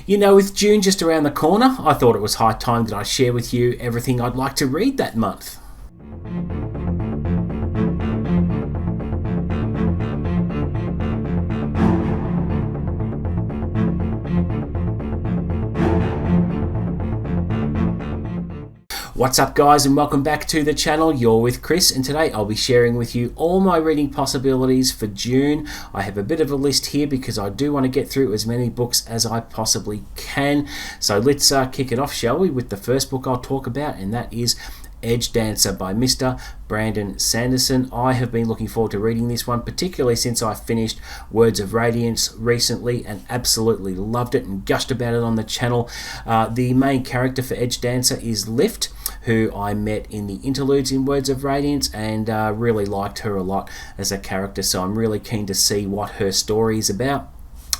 You know, with June just around the corner, I thought it was high time that I share with you everything I'd like to read that month. What's up guys, and welcome back to the channel. You're with Chris, and today I'll be sharing with you all my reading possibilities for June. I have a bit of a list here because I do want to get through as many books as I possibly can. So let's kick it off, shall we, with the first book I'll talk about, and that is Edge Dancer by Mr. Brandon Sanderson. I have been looking forward to reading this one, particularly since I finished Words of Radiance recently and absolutely loved it and gushed about it on the channel. The main character for Edge Dancer is Lift, who I met in the interludes in Words of Radiance, and really liked her a lot as a character, so I'm really keen to see what her story is about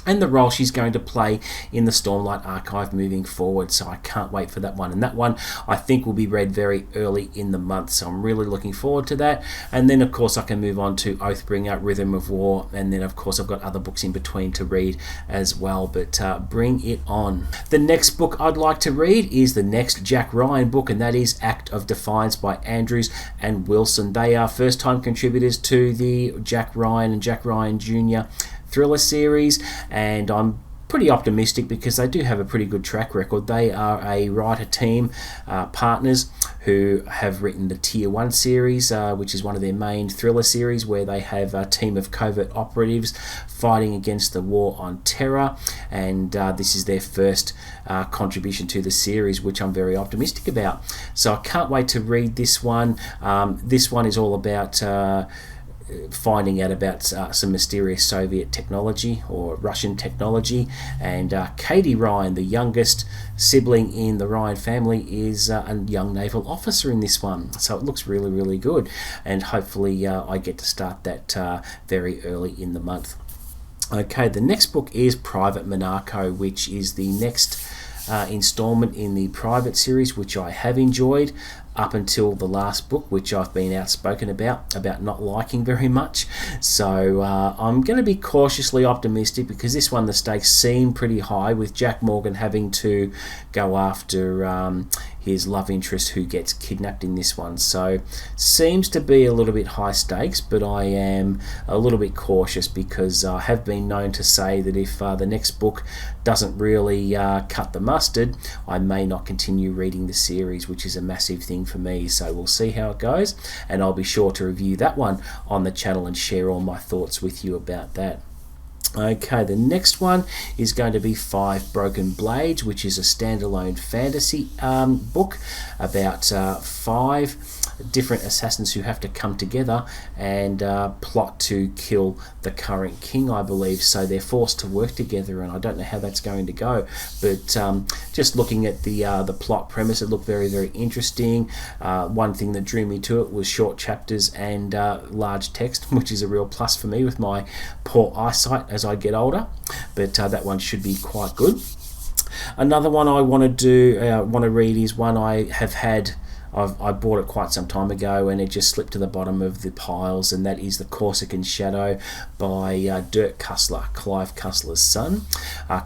and the role she's going to play in the Stormlight Archive moving forward. So I can't wait for that one. And that one I think will be read very early in the month, so I'm really looking forward to that. And then of course I can move on to Oathbringer, Rhythm of War, and then of course I've got other books in between to read as well, but bring it on. The next book I'd like to read is the next Jack Ryan book, and that is Act of Defiance by Andrews and Wilson. They are first time contributors to the Jack Ryan and Jack Ryan Jr. thriller series, and I'm pretty optimistic because they do have a pretty good track record. They are a writer team, partners, who have written the Tier 1 series, which is one of their main thriller series, where they have a team of covert operatives fighting against the war on terror, and this is their first contribution to the series, which I'm very optimistic about. So I can't wait to read this one. This one is all about finding out about some mysterious Soviet technology or Russian technology, and Katie Ryan, the youngest sibling in the Ryan family, is a young naval officer in this one, so it looks really, really good, and hopefully I get to start that very early in the month. Okay, the next book is Private Monaco, which is the next installment in the Private series, which I have enjoyed up until the last book, which I've been outspoken about not liking very much. So I'm going to be cautiously optimistic because this one, the stakes seem pretty high, with Jack Morgan having to go after his love interest who gets kidnapped in this one. So seems to be a little bit high stakes, but I am a little bit cautious because I have been known to say that if the next book doesn't really cut the mustard, I may not continue reading the series, which is a massive thing for me. So we'll see how it goes, and I'll be sure to review that one on the channel and share all my thoughts with you about that. Okay, the next one is going to be Five Broken Blades, which is a standalone fantasy book about five different assassins who have to come together and plot to kill the current king, I believe. So they're forced to work together, and I don't know how that's going to go. But just looking at the plot premise, it looked very, very interesting. One thing that drew me to it was short chapters and large text, which is a real plus for me with my poor eyesight as I get older. But that one should be quite good. Another one I want to read is one I have had. I bought it quite some time ago and it just slipped to the bottom of the piles, and that is The Corsican Shadow by Dirk Cussler, Clive Cussler's son.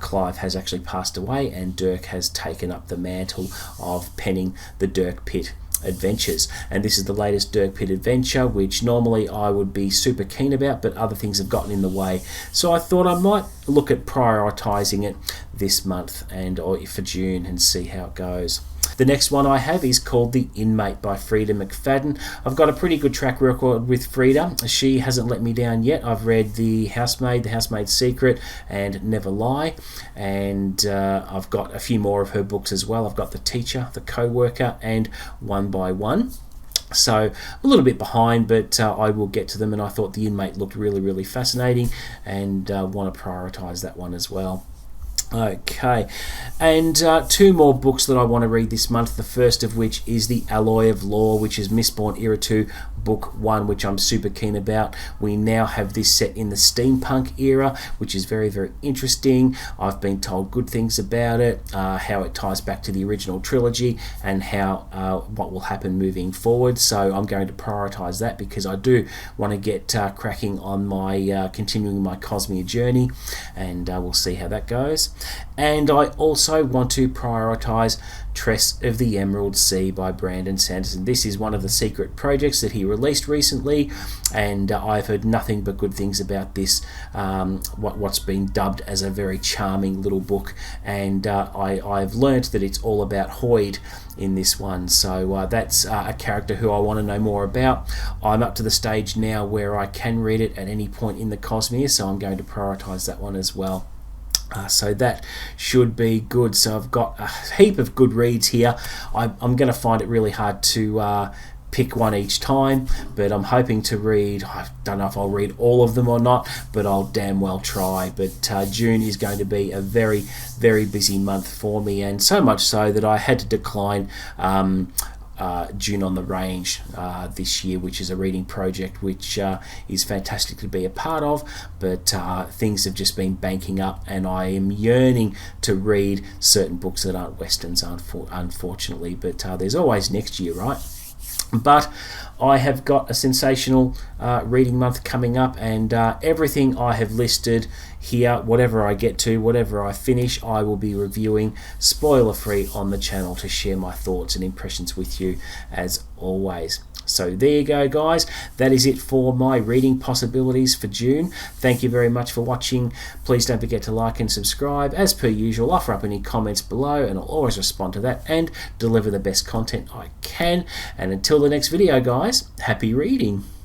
Clive has actually passed away, and Dirk has taken up the mantle of penning the Dirk Pitt adventures, and this is the latest Dirk Pitt adventure, which normally I would be super keen about, but other things have gotten in the way, so I thought I might look at prioritizing it this month or for June and see how it goes. The next one I have is called The Inmate by Frida McFadden. I've got a pretty good track record with Frida. She hasn't let me down yet. I've read The Housemaid's Secret, and Never Lie, and I've got a few more of her books as well. I've got The Teacher, The Co-worker, and One by One. So a little bit behind, but I will get to them, and I thought The Inmate looked really, really fascinating, and want to prioritize that one as well. Okay, and two more books that I want to read this month, the first of which is The Alloy of Law, which is Mistborn Era 2 book 1, which I'm super keen about. We now have this set in the steampunk era, which is very, very interesting. I've been told good things about it, how it ties back to the original trilogy, and how what will happen moving forward. So I'm going to prioritize that because I do want to get cracking on my continuing my Cosmere journey, and we'll see how that goes. And I also want to prioritize Tress of the Emerald Sea by Brandon Sanderson. This is one of the secret projects that he released recently, and I've heard nothing but good things about this, what's been dubbed as a very charming little book, and I've learnt that it's all about Hoyd in this one, so that's a character who I want to know more about. I'm up to the stage now where I can read it at any point in the Cosmere, so I'm going to prioritize that one as well. So that should be good. So I've got a heap of good reads here. I'm going to find it really hard to pick one each time, but I'm hoping to read, I don't know if I'll read all of them or not, but I'll damn well try. But June is going to be a very, very busy month for me, and so much so that I had to decline June on the Range this year, which is a reading project which is fantastic to be a part of, but things have just been banking up, and I am yearning to read certain books that aren't Westerns, unfortunately, but there's always next year, right? But I have got a sensational reading month coming up, and everything I have listed here, whatever I get to, whatever I finish, I will be reviewing spoiler free on the channel to share my thoughts and impressions with you as always. So there you go, guys. That is it for my reading possibilities for June. Thank you very much for watching. Please don't forget to like and subscribe. As per usual, offer up any comments below, and I'll always respond to that and deliver the best content I can. And until the next video, guys, happy reading.